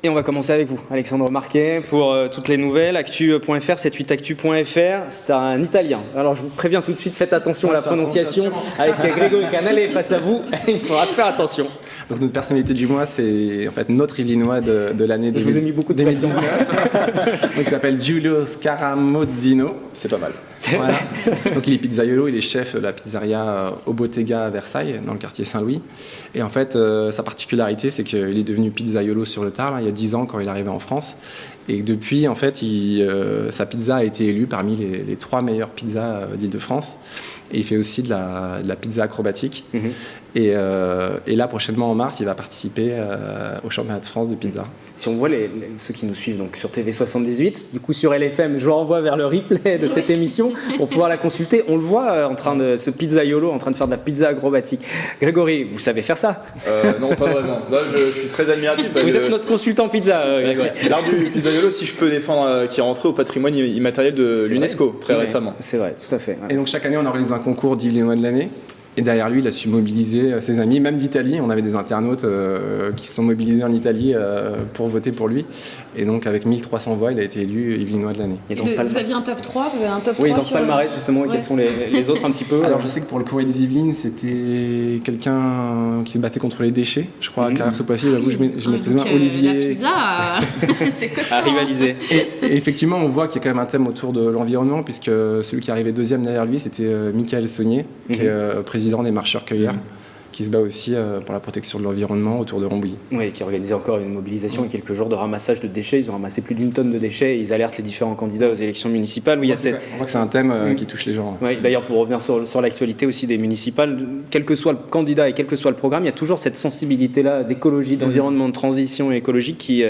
Et on va commencer avec vous, Alexandre Marquet, pour toutes les nouvelles, actu.fr, 78actu.fr, c'est un Italien. Alors je vous préviens tout de suite, faites attention à la prononciation. Avec Grégory Canale face à vous, il faudra faire attention. Donc notre personnalité du mois, c'est en fait notre Illinois de l'année 2019. Je vous ai mis beaucoup de pression. Donc il s'appelle Giulio Scaramozzino. C'est pas mal. Voilà. Donc il est pizzaiolo, il est chef de la pizzeria au Bottega à Versailles, dans le quartier Saint-Louis. Et en fait, sa particularité, c'est qu'il est devenu pizzaiolo sur le tard, là, il y a 10 ans quand il est arrivé en France. Et depuis, en fait, sa pizza a été élue parmi les 3 meilleures pizzas d'Île-de-France. Et il fait aussi de la pizza acrobatique. Et là, prochainement en mars, il va participer au championnat de France de pizza. Si on voit ceux qui nous suivent donc sur TV78, du coup sur LFM, je vous renvoie vers le replay de cette émission pour pouvoir la consulter. On le voit ce pizzaiolo en train de faire de la pizza acrobatique. Grégory, vous savez faire ça? Non, pas vraiment. Non, je suis très admiratif. Vous êtes notre consultant pizza, Grégory. L'art du pizzaiolo, si je peux défendre, qui est rentré au patrimoine immatériel de l'UNESCO très récemment. C'est vrai, tout à fait. Et donc chaque année, on organise un concours d'Illinois de l'année. Et derrière lui, il a su mobiliser ses amis, même d'Italie. On avait des internautes qui se sont mobilisés en Italie pour voter pour lui. Et donc, avec 1300 voix, il a été élu Yvelinois de l'année. Vous aviez un top 3, vous avez un top 3 Oui, dans ce palmarès, justement, quels sont les autres un petit peu? Alors, je sais que pour le Courrier des Yvelines, c'était quelqu'un qui se battait contre les déchets. Je crois, Carrère Sopoisy, je maîtrise bien Olivier. La pizza, c'est que ça. À rivaliser. Et effectivement, on voit qu'il y a quand même un thème autour de l'environnement, puisque celui qui arrivait deuxième derrière lui, c'était Michael Saunier, qui est président des marcheurs-cueilleurs, qui se bat aussi pour la protection de l'environnement autour de Rambouillet. Oui, qui organisait encore une mobilisation et quelques jours de ramassage de déchets. Ils ont ramassé plus d'1 tonne de déchets. Ils alertent les différents candidats aux élections municipales. On voit que c'est un thème qui touche les gens. Oui, d'ailleurs, pour revenir sur l'actualité aussi des municipales, quel que soit le candidat et quel que soit le programme, il y a toujours cette sensibilité-là d'écologie, d'environnement, de transition écologique qui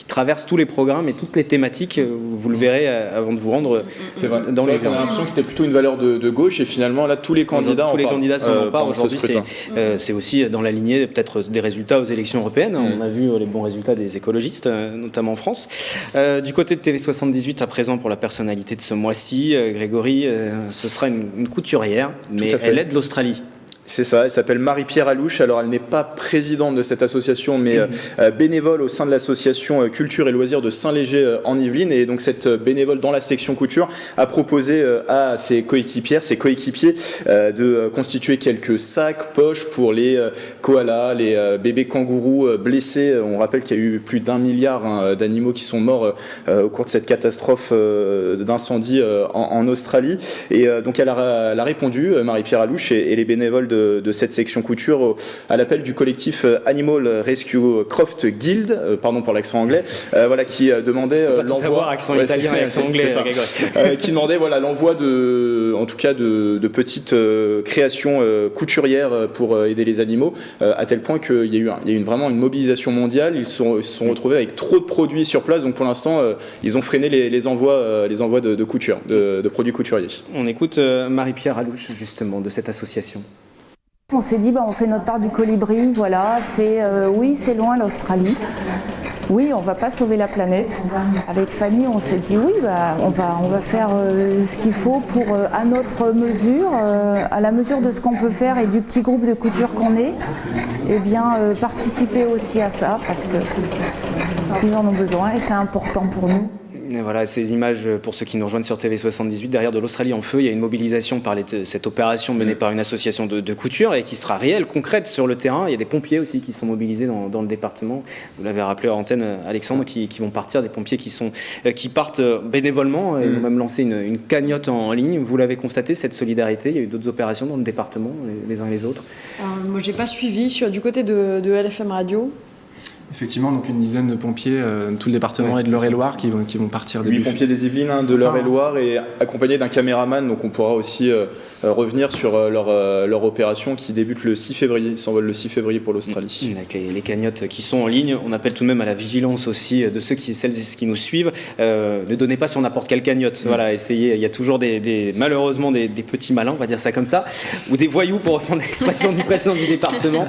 traverse tous les programmes et toutes les thématiques. Vous le verrez avant de vous rendre dans les On a l'impression que c'était plutôt une valeur de gauche, et finalement, là, tous les candidats s'en emparent aujourd'hui. C'est aussi dans la lignée peut-être des résultats aux élections européennes. On a vu les bons résultats des écologistes, notamment en France. Du côté de TV78, à présent, pour la personnalité de ce mois-ci, Grégory, ce sera une couturière, mais elle est de l'Australie. C'est ça, elle s'appelle Marie-Pierre Alouche. Alors elle n'est pas présidente de cette association, mais bénévole au sein de l'association Culture et Loisirs de Saint-Léger en Yvelines. Et donc cette bénévole dans la section couture a proposé à ses coéquipiers de constituer quelques sacs, poches pour les koalas, les bébés kangourous blessés. On rappelle qu'il y a eu plus d'1 milliard d'animaux qui sont morts au cours de cette catastrophe d'incendie en Australie. Et donc elle a répondu, Marie-Pierre Alouche et les bénévoles de cette section couture à l'appel du collectif Animal Rescue Croft Guild, pardon pour l'accent anglais, voilà, qui demandait l'envoi, accent italien et accent anglais, qui demandait voilà l'envoi en tout cas de petites créations couturières pour aider les animaux, à tel point qu'il y a eu vraiment une mobilisation mondiale. Ils se sont retrouvés avec trop de produits sur place, donc pour l'instant ils ont freiné les envois de couture, de produits couturiers. On écoute Marie-Pierre Alouche justement de cette association. On s'est dit on fait notre part du colibri, voilà, oui c'est loin l'Australie. Oui, on va pas sauver la planète. Avec Fanny, on s'est dit oui, on va faire ce qu'il faut pour, à notre mesure, à la mesure de ce qu'on peut faire et du petit groupe de couture qu'on est, eh bien participer aussi à ça parce qu'ils en ont besoin et c'est important pour nous. Et voilà, ces images, pour ceux qui nous rejoignent sur TV78, derrière de l'Australie en feu, il y a une mobilisation par cette opération menée par une association de couture et qui sera réelle, concrète sur le terrain. Il y a des pompiers aussi qui sont mobilisés dans le département. Vous l'avez rappelé à antenne, Alexandre, qui vont partir, des pompiers qui partent bénévolement. Ils ont même lancé une cagnotte en ligne. Vous l'avez constaté, cette solidarité. Il y a eu d'autres opérations dans le département, les uns et les autres. Moi, j'ai pas suivi du côté de LFM Radio. Effectivement, donc une dizaine de pompiers, tout le département et de l'Eure-et-Loire qui vont partir début. 8 pompiers des Yvelines, de l'Eure-et-Loire et accompagnés d'un caméraman. Donc on pourra aussi revenir sur leur opération qui débute le 6 février. Ils s'envolent le 6 février pour l'Australie. Avec les cagnottes qui sont en ligne, on appelle tout de même à la vigilance aussi de celles et ceux qui nous suivent. Ne donnez pas sur n'importe quelle cagnotte. Voilà, essayez. Il y a toujours malheureusement des petits malins, on va dire ça comme ça, ou des voyous pour reprendre l'expression du président du département,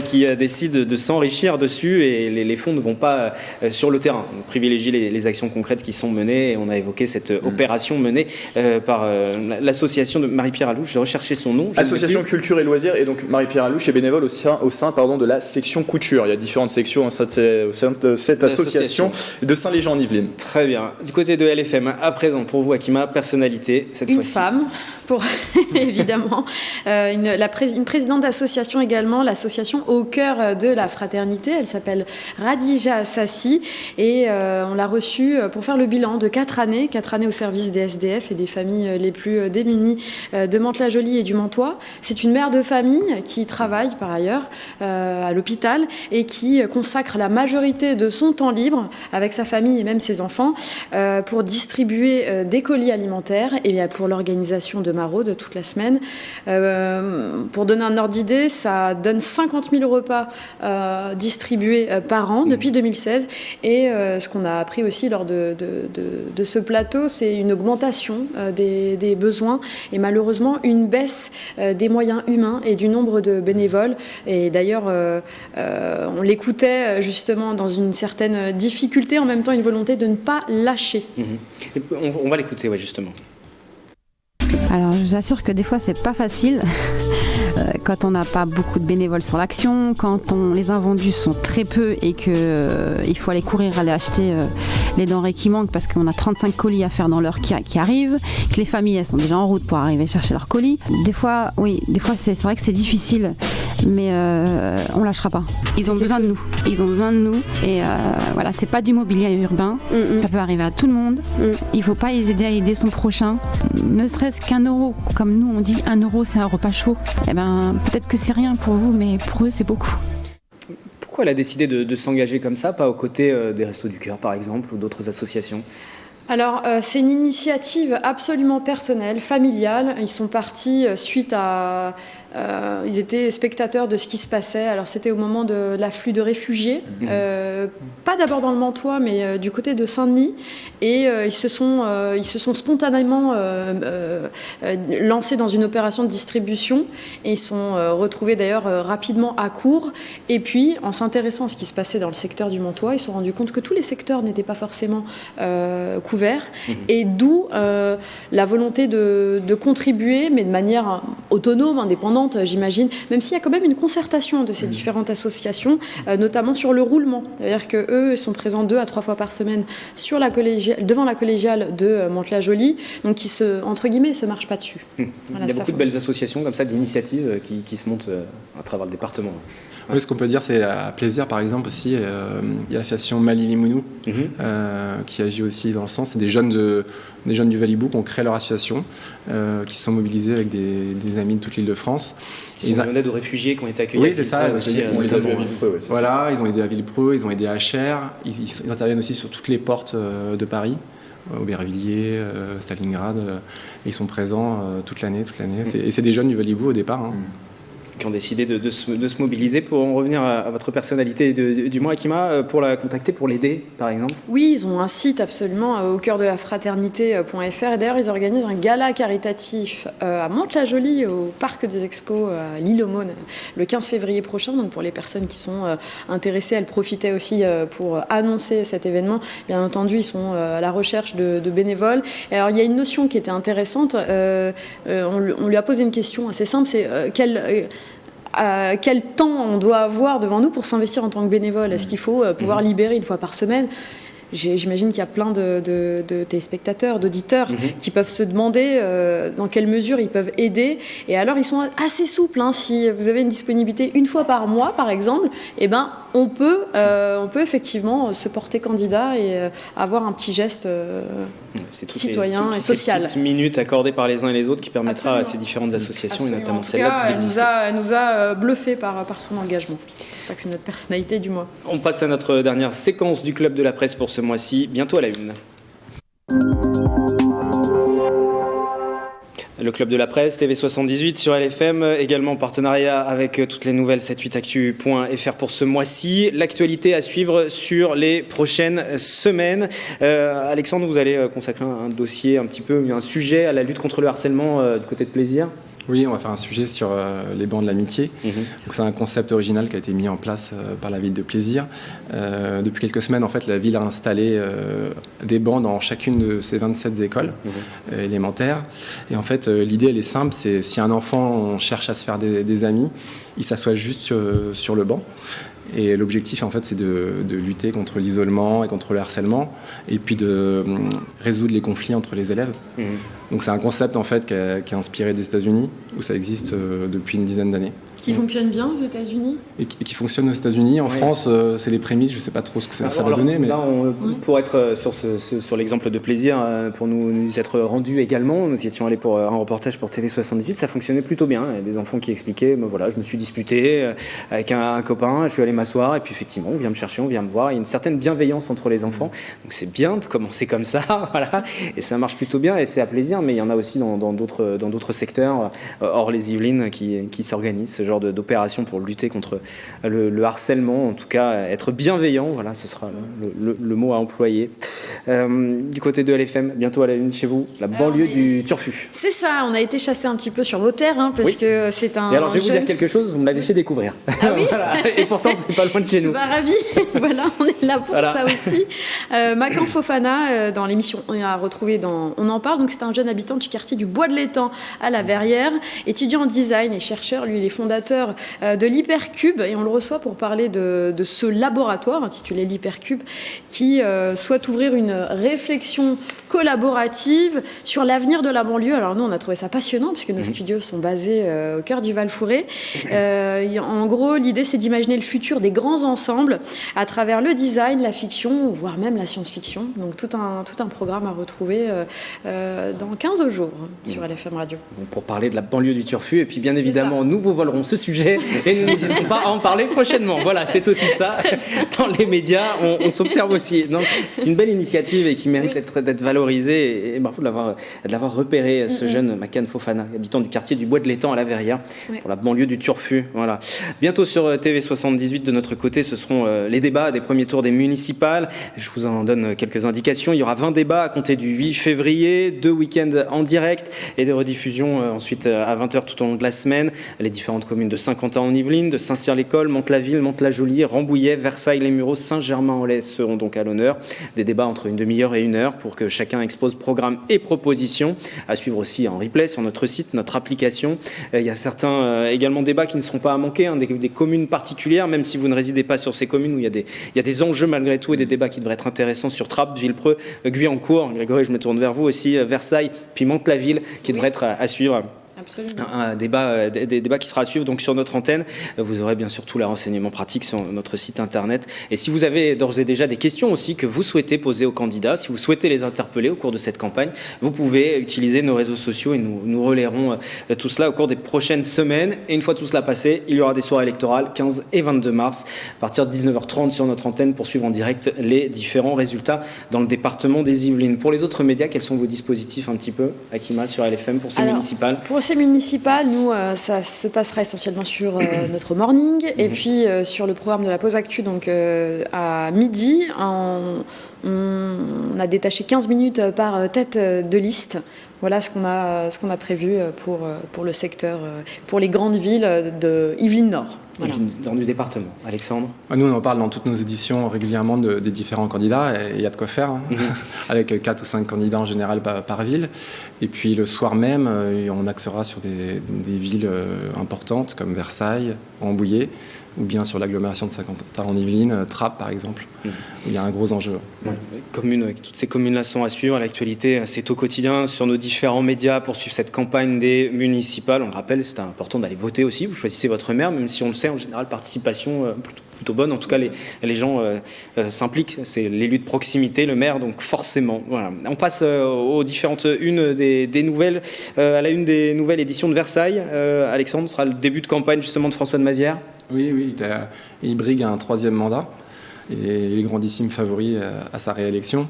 qui décident de s'enrichir dessus et les fonds ne vont pas sur le terrain. On privilégie les actions concrètes qui sont menées et on a évoqué cette opération menée par l'association de Marie-Pierre Alouche. J'ai recherché son nom. Association Culture et Loisirs, et donc Marie-Pierre Alouche est bénévole au sein de la section couture. Il y a différentes sections au sein de cette association de Saint-Léger-en-Yvelines. Très bien. Du côté de LFM, à présent, pour vous, Akima, personnalité, cette fois-ci. Une femme. Évidemment, une présidente d'association également, l'association Au cœur de la fraternité. Elle s'appelle Radija Sassi et on l'a reçue pour faire le bilan de 4 années au service des SDF et des familles les plus démunies de Mantes-la-Jolie et du Mantois. C'est une mère de famille qui travaille par ailleurs à l'hôpital et qui consacre la majorité de son temps libre avec sa famille et même ses enfants pour distribuer des colis alimentaires et pour l'organisation de maraude toute la semaine. Pour donner un ordre d'idée, ça donne 50 000 repas distribués par an depuis 2016. Et ce qu'on a appris aussi lors de ce plateau, c'est une augmentation des besoins et malheureusement une baisse des moyens humains et du nombre de bénévoles. Et d'ailleurs, on l'écoutait justement dans une certaine difficulté, en même temps une volonté de ne pas lâcher. On va l'écouter, ouais, justement. Alors je vous assure que des fois c'est pas facile quand on n'a pas beaucoup de bénévoles sur l'action, quand les invendus sont très peu et qu'il faut aller courir aller acheter les denrées qui manquent parce qu'on a 35 colis à faire dans l'heure qui arrive, que les familles elles sont déjà en route pour arriver chercher leurs colis. Des fois c'est vrai que c'est difficile, mais on lâchera pas. Ils ont besoin de nous, et voilà, c'est pas du mobilier urbain, ça peut arriver à tout le monde. Il faut pas hésiter à aider son prochain, ne serait-ce qu'1 euro, comme nous on dit 1 euro c'est un repas chaud. Eh ben peut-être que c'est rien pour vous, mais pour eux c'est beaucoup. Pourquoi elle a décidé de s'engager comme ça, pas aux côtés des Restos du Cœur par exemple ou d'autres associations ? Alors, c'est une initiative absolument personnelle, familiale. Ils sont partis suite à... ils étaient spectateurs de ce qui se passait. Alors, c'était au moment de l'afflux de réfugiés. Pas d'abord dans le Mantois, mais du côté de Saint-Denis. Et ils se sont spontanément lancés dans une opération de distribution. Et ils sont retrouvés d'ailleurs rapidement à court. Et puis, en s'intéressant à ce qui se passait dans le secteur du Mantois, ils se sont rendus compte que tous les secteurs n'étaient pas forcément couverts. Et d'où la volonté de contribuer, mais de manière autonome, indépendante, j'imagine, même s'il y a quand même une concertation de ces différentes associations, notamment sur le roulement. C'est-à-dire qu'eux sont présents 2 à 3 fois par semaine sur devant la collégiale de Mantes-la-Jolie, donc qui entre guillemets, se marchent pas dessus. Voilà, il y a beaucoup de belles associations comme ça, d'initiatives qui se montent à travers le département. Oui, ce qu'on peut dire, c'est à Plaisir, par exemple, aussi, il y a l'association Mali Limounou qui agit aussi dans le sens. C'est des jeunes des jeunes du Valibou qui ont créé leur association, qui se sont mobilisés avec des amis de toute l'Île-de-France. Ils sont en aide aux réfugiés qui ont été accueillis. Oui, c'est ça. Voilà, ils ont aidé à Villepreux, ils ont aidé à HR. Ils interviennent aussi sur toutes les portes de Paris, Aubervilliers, Stalingrad. Et ils sont présents toute l'année. Et c'est des jeunes du Valibou au départ. Hein. Qui ont décidé de se mobiliser. Pour en revenir à votre personnalité du mois, Akima, pour la contacter, pour l'aider, par exemple? Oui, ils ont un site absolument au cœur de la fraternité.fr. Et d'ailleurs, ils organisent un gala caritatif à Mantes-la-Jolie, au Parc des Expos, à l'Île-aux-Mônes, le 15 février prochain. Donc pour les personnes qui sont intéressées, elles profitaient aussi pour annoncer cet événement. Bien entendu, ils sont à la recherche de bénévoles. Et alors, il y a une notion qui était intéressante. On lui a posé une question assez simple, c'est quel temps on doit avoir devant nous pour s'investir en tant que bénévole? Est-ce qu'il faut pouvoir libérer une fois par semaine? J'imagine qu'il y a plein de téléspectateurs, d'auditeurs qui peuvent se demander dans quelle mesure ils peuvent aider. Et alors, ils sont assez souples. Hein. Si vous avez une disponibilité une fois par mois, par exemple, eh ben, on peut effectivement se porter candidat et avoir un petit geste citoyen et social. C'est toutes les petites minutes accordées par les uns et les autres qui permettra à ces différentes associations, et notamment celle-là, d'exister. Elle nous a bluffé par son engagement. C'est pour ça que c'est notre personnalité du mois. On passe à notre dernière séquence du Club de la Presse pour ce mois-ci, bientôt à la une. Le Club de la Presse, TV78 sur LFM, également en partenariat avec toutes les nouvelles 78actu.fr pour ce mois-ci. L'actualité à suivre sur les prochaines semaines. Alexandre, vous allez consacrer un dossier, un sujet à la lutte contre le harcèlement du côté de Plaisir. Oui, on va faire un sujet sur les bancs de l'amitié. Donc, c'est un concept original qui a été mis en place par la ville de Plaisir. Depuis quelques semaines, en fait, la ville a installé des bancs dans chacune de ses 27 écoles élémentaires. Et en fait, l'idée, elle est simple, c'est si un enfant cherche à se faire des amis, il s'assoit juste sur le banc. Et l'objectif, en fait, c'est de lutter contre l'isolement et contre le harcèlement, et puis de résoudre les conflits entre les élèves. Donc c'est un concept, en fait, qui est inspiré des États-Unis, où ça existe depuis une dizaine d'années. Qui fonctionne bien aux États-Unis ? Et qui fonctionne aux États-Unis. En France, c'est les prémices, je ne sais pas trop ce que ça va donner. Mais... Là, pour être sur l'exemple de Plaisir, pour nous être rendus également, nous y étions allés pour un reportage pour TV78, ça fonctionnait plutôt bien. Il y a des enfants qui expliquaient, voilà, je me suis disputé avec un copain, je suis allé m'asseoir, et puis effectivement, on vient me chercher, on vient me voir. Il y a une certaine bienveillance entre les enfants. Donc c'est bien de commencer comme ça, voilà. Et ça marche plutôt bien, et c'est à Plaisir, mais il y en a aussi dans d'autres secteurs, hors les Yvelines, qui s'organisent ce genre d'opération pour lutter contre le harcèlement, en tout cas être bienveillant, voilà, ce sera le mot à employer. Du côté de LFM, bientôt à la une chez vous, la banlieue du Turfu. C'est ça, on a été chassé un petit peu sur vos terres, parce que c'est un... Et alors je vais vous dire quelque chose, vous me l'avez fait découvrir. Ah oui. Voilà. Et pourtant c'est pas loin de chez nous. Ravi, voilà, on est là pour ça aussi. Makan Fofana, dans l'émission, on a retrouvé On en parle, donc c'est un jeune habitant du quartier du Bois de l'Étang à la Verrière, étudiant en design et chercheur, lui il est fondateur de l'Hypercube, et on le reçoit pour parler de ce laboratoire intitulé l'Hypercube qui souhaite ouvrir une réflexion collaborative sur l'avenir de la banlieue. Alors nous on a trouvé ça passionnant puisque nos studios sont basés au cœur du Val-Fouré. En gros l'idée c'est d'imaginer le futur des grands ensembles à travers le design, la fiction, voire même la science-fiction. Donc tout un programme à retrouver dans 15 jours sur LFM Radio. Bon, pour parler de la banlieue du Turfu, et puis bien évidemment nous vous volerons ce sujet et nous n'hésiterons pas à en parler prochainement. Voilà, c'est aussi ça. Dans les médias, on s'observe aussi. Donc c'est une belle initiative et qui mérite d'être valorisée, et bravo de l'avoir repéré, ce jeune Makan Fofana, habitant du quartier du Bois de l'Étang à la Verrière, pour la banlieue du Turfu. Voilà. Bientôt sur TV78 de notre côté, ce seront les débats des premiers tours des municipales. Je vous en donne quelques indications. Il y aura 20 débats à compter du 8 février, 2 week-ends en direct et des rediffusions ensuite à 20h tout au long de la semaine. Les différentes communes de Saint-Quentin en Yvelines, de Saint-Cyr-l'École, Mantes-la-Ville, Mantes-la-Jolie, Rambouillet, Versailles-les-Mureaux, Saint-Germain-en-Laye seront donc à l'honneur. Des débats entre une demi-heure et 1 heure pour que chacun expose programme et propositions. À suivre aussi en replay sur notre site, notre application. Il y a certains également débats qui ne seront pas à manquer, des communes particulières, même si vous ne résidez pas sur ces communes où il y a des enjeux malgré tout et des débats qui devraient être intéressants sur Trappes, Villepreux, Guyancourt. Grégory, je me tourne vers vous aussi, Versailles, puis Mantes-la-Ville qui devraient être à suivre. Un débat, des débats qui sera à suivre donc sur notre antenne. Vous aurez bien sûr tous les renseignements pratiques sur notre site internet. Et si vous avez d'ores et déjà des questions aussi que vous souhaitez poser aux candidats, si vous souhaitez les interpeller au cours de cette campagne, vous pouvez utiliser nos réseaux sociaux et nous relayerons tout cela au cours des prochaines semaines. Et une fois tout cela passé, il y aura des soirées électorales 15 et 22 mars à partir de 19h30 sur notre antenne pour suivre en direct les différents résultats dans le département des Yvelines. Pour les autres médias, quels sont vos dispositifs un petit peu, Akima, sur LFM pour ces municipales? Pour ces municipales, nous, ça se passera essentiellement sur notre morning et puis sur le programme de la pause actu, donc à midi, on a détaché 15 minutes par tête de liste. Voilà ce qu'on a prévu pour le secteur, pour les grandes villes de Yvelines Nord. Voilà. Dans le département. Alexandre? Nous, on en parle dans toutes nos éditions régulièrement des différents candidats, et il y a de quoi faire, avec 4 ou 5 candidats en général par ville. Et puis le soir même, on axera sur des villes importantes comme Versailles, Rambouillet, ou bien sur l'agglomération de Saint-Quentin en Yvelines, Trappes par exemple, où il y a un gros enjeu. Ouais. Toutes ces communes-là sont à suivre. L'actualité, c'est au quotidien sur nos différents médias pour suivre cette campagne des municipales. On le rappelle, c'est important d'aller voter aussi. Vous choisissez votre maire, même si on le sait, en général, participation plutôt bonne. En tout cas, les gens s'impliquent. C'est l'élu de proximité, le maire, donc forcément. Voilà. On passe aux différentes unes des nouvelles. À la une des nouvelles éditions de Versailles, Alexandre, ce sera le début de campagne justement de François de Mazières. Oui, il brigue un 3e mandat. Et il est grandissime favori à sa réélection.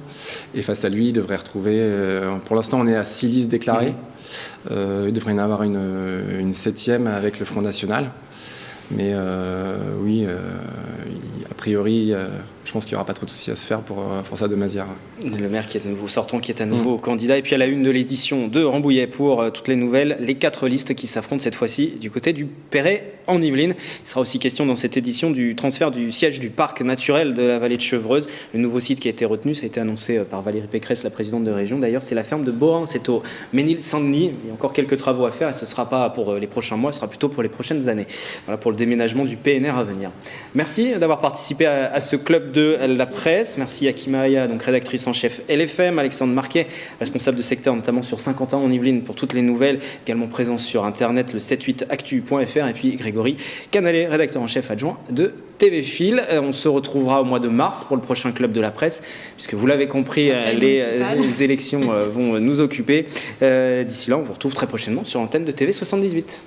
Et face à lui, il devrait retrouver... pour l'instant, on est à 6 listes déclarées. Il devrait y en avoir une 7e avec le Front National. Mais oui, a priori, je pense qu'il n'y aura pas trop de soucis à se faire pour François de Mazières. Le maire qui est de nouveau sortant, qui est à nouveau candidat. Et puis à la une de l'édition de Rambouillet pour toutes les nouvelles, les 4 listes qui s'affrontent cette fois-ci du côté du Perret en Yvelines. Il sera aussi question dans cette édition du transfert du siège du parc naturel de la vallée de Chevreuse. Le nouveau site qui a été retenu, ça a été annoncé par Valérie Pécresse, la présidente de région. D'ailleurs, c'est la ferme de Bohain, c'est au Ménil-Saint-Denis. Il y a encore quelques travaux à faire et ce ne sera pas pour les prochains mois, ce sera plutôt pour les prochaines années. Voilà pour le déménagement du PNR à venir. Merci d'avoir participé à ce club de la presse. Merci Akima Aya, donc rédactrice en chef LFM, Alexandre Marquet, responsable de secteur notamment sur Saint-Quentin en Yvelines pour toutes les nouvelles, également présent sur internet le 78actu.fr, et puis Grégory Canalet, rédacteur en chef adjoint de TV Fil. On se retrouvera au mois de mars pour le prochain club de la presse, puisque vous l'avez compris, les élections vont nous occuper. D'ici là, on vous retrouve très prochainement sur l'antenne de TV 78.